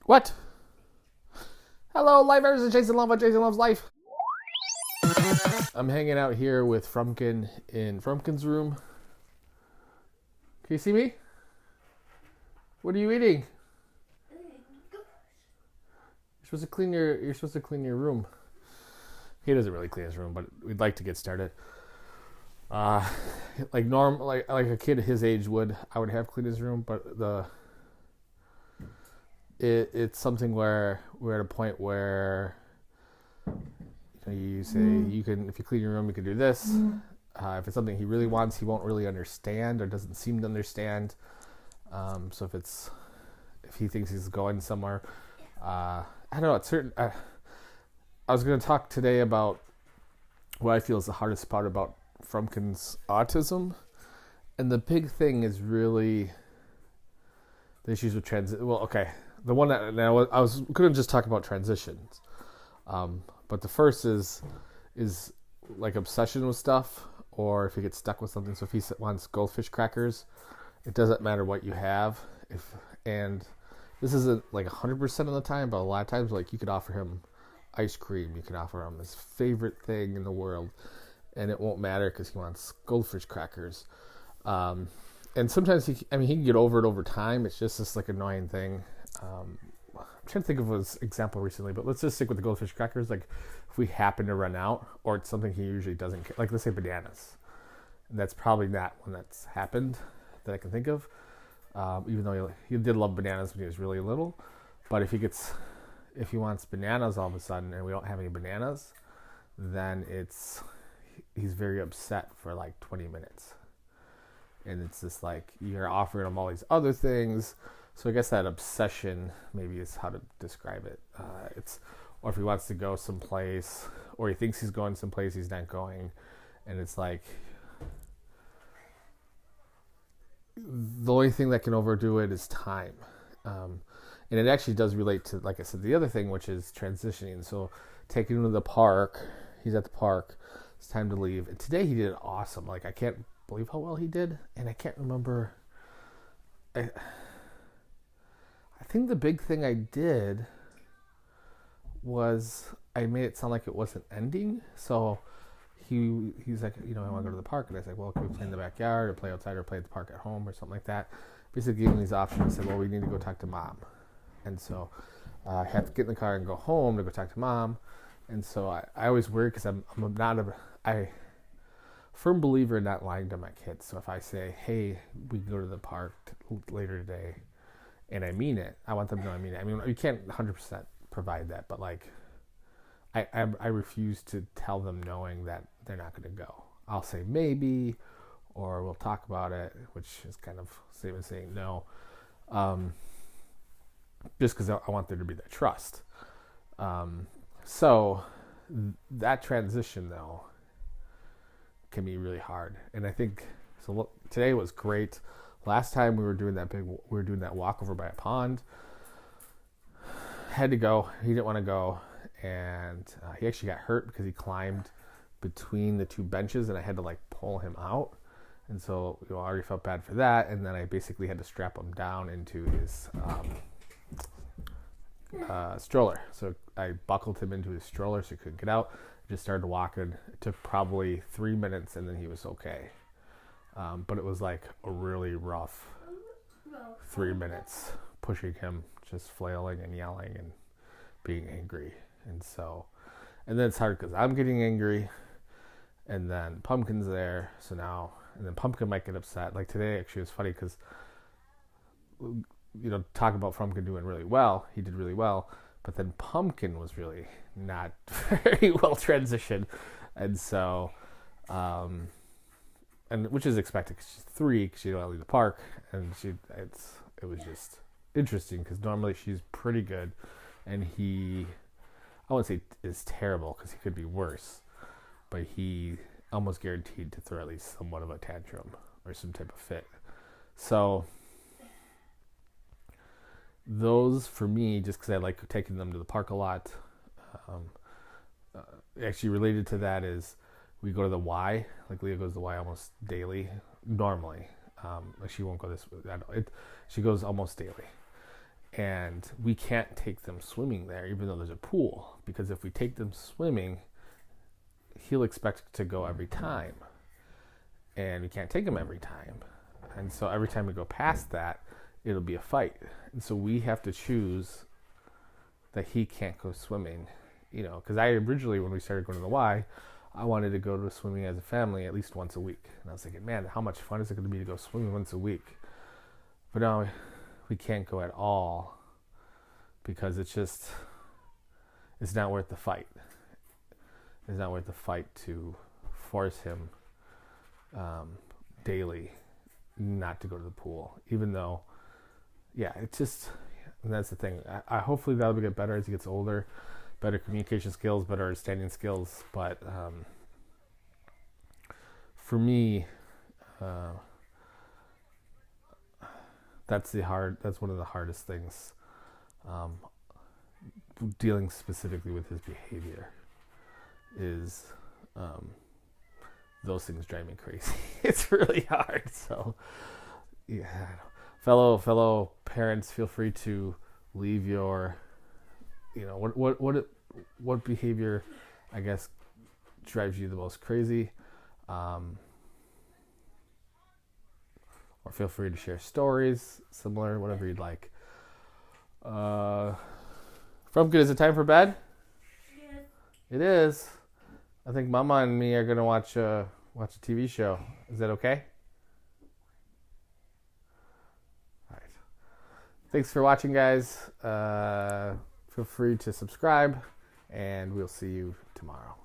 What? Hello, lifers. It's Jason Love. Jason Loves Life. I'm hanging out here with Frumpkin in Frumpkin's room. Can you see me? What are you eating? You're supposed to clean your room. He doesn't really clean his room, but we'd like to get started. Like a kid his age would, I would have cleaned his room, but it's something where we're at a point where you say you can, if you clean your room, you can do this. If it's something he really wants, he won't really understand or doesn't seem to understand. So if he thinks he's going somewhere, I don't know. It's certain. I was going to talk today about what I feel is the hardest part about Frumpkin's autism, and the big thing is really the issues with transition. Well, okay, the one that now I was going to just talk about transitions, but the first is like obsession with stuff, or if he gets stuck with something. So if he wants goldfish crackers, it doesn't matter what you have. And this isn't like 100% of the time, but a lot of times, like, you could offer him ice cream, you can offer him his favorite thing in the world, and it won't matter because he wants goldfish crackers. And sometimes he can get over it over time. It's just this like annoying thing. I'm trying to think of an example recently, but let's just stick with the goldfish crackers. Like, if we happen to run out, or it's something he usually doesn't care, like let's say bananas, and that's probably not one that's happened that I can think of. Even though he did love bananas when he was really little, but if he wants bananas all of a sudden and we don't have any bananas, then he's very upset for like 20 minutes. And it's just like you're offering him all these other things. So I guess that obsession maybe is how to describe it. Or if he wants to go someplace, or he thinks he's going someplace he's not going, and it's like the only thing that can overdo it is time. And it actually does relate to, like I said, the other thing, which is transitioning. So taking him to the park, he's at the park, it's time to leave. And today he did awesome. Like, I can't believe how well he did. And I can't remember. I think the big thing I did was I made it sound like it wasn't ending. So he's like, I want to go to the park. And I said, well, can we play in the backyard or play outside or play at the park at home or something like that? Basically gave him these options. I said, well, we need to go talk to mom. And so I had to get in the car and go home to go talk to mom. And so I always worry because I'm not a firm believer in not lying to my kids. So if I say, hey, we can go to the park later today, and I mean it, I want them to know I mean it. I mean, you can't 100% provide that, but like I refuse to tell them knowing that they're not going to go. I'll say maybe, or we'll talk about it, which is kind of same as saying no. Just because I want there to be that trust. So that transition, though, can be really hard. And I think so. Today was great. Last time we were doing that walk over by a pond. Had to go. He didn't want to go, and he actually got hurt because he climbed between the two benches, and I had to like pull him out. And so I already felt bad for that. And then I basically had to strap him down into his stroller. So I buckled him into his stroller so he couldn't get out. Just started walking. It took probably 3 minutes, and then he was okay. But it was like a really rough 3 minutes, pushing him, just flailing and yelling and being angry. And then it's hard because I'm getting angry, and then Pumpkin's there. So now, and then Pumpkin might get upset. Like today, actually, it was funny because, talk about Pumpkin doing really well. He did really well, but then Pumpkin was really not very well transitioned, and so, and which is expected because she's 3, because she don't leave the park, and it was just interesting because normally she's pretty good, and I wouldn't say is terrible because he could be worse, but he almost guaranteed to throw at least somewhat of a tantrum or some type of fit. So those for me, just because I like taking them to the park a lot, actually related to that is we go to the Y. Like Leah goes to the Y almost daily normally. Like she won't go this. She goes almost daily, And we can't take them swimming there, even though there's a pool, because if we take them swimming, he'll expect to go every time. And we can't take him every time. And so every time we go past that, it'll be a fight. And so we have to choose that he can't go swimming, because I originally, when we started going to the Y, I wanted to go to swimming as a family at least once a week. And I was thinking, man, how much fun is it going to be to go swimming once a week? But now we can't go at all because it's not worth the fight. It's not worth the fight to force him daily not to go to the pool, even though, it's just, and that's the thing. I hopefully that'll get better as he gets older, better communication skills, better understanding skills. But for me, that's one of the hardest things, dealing specifically with his behavior, is those things drive me crazy. It's really hard. So fellow parents, feel free to leave your, what behavior, I guess, drives you the most crazy, or feel free to share stories, similar, whatever you'd like. From good, is it time for bed? Yes. It is. I think Mama and me are gonna watch a TV show. Is that okay? All right. Thanks for watching, guys. Feel free to subscribe, and we'll see you tomorrow.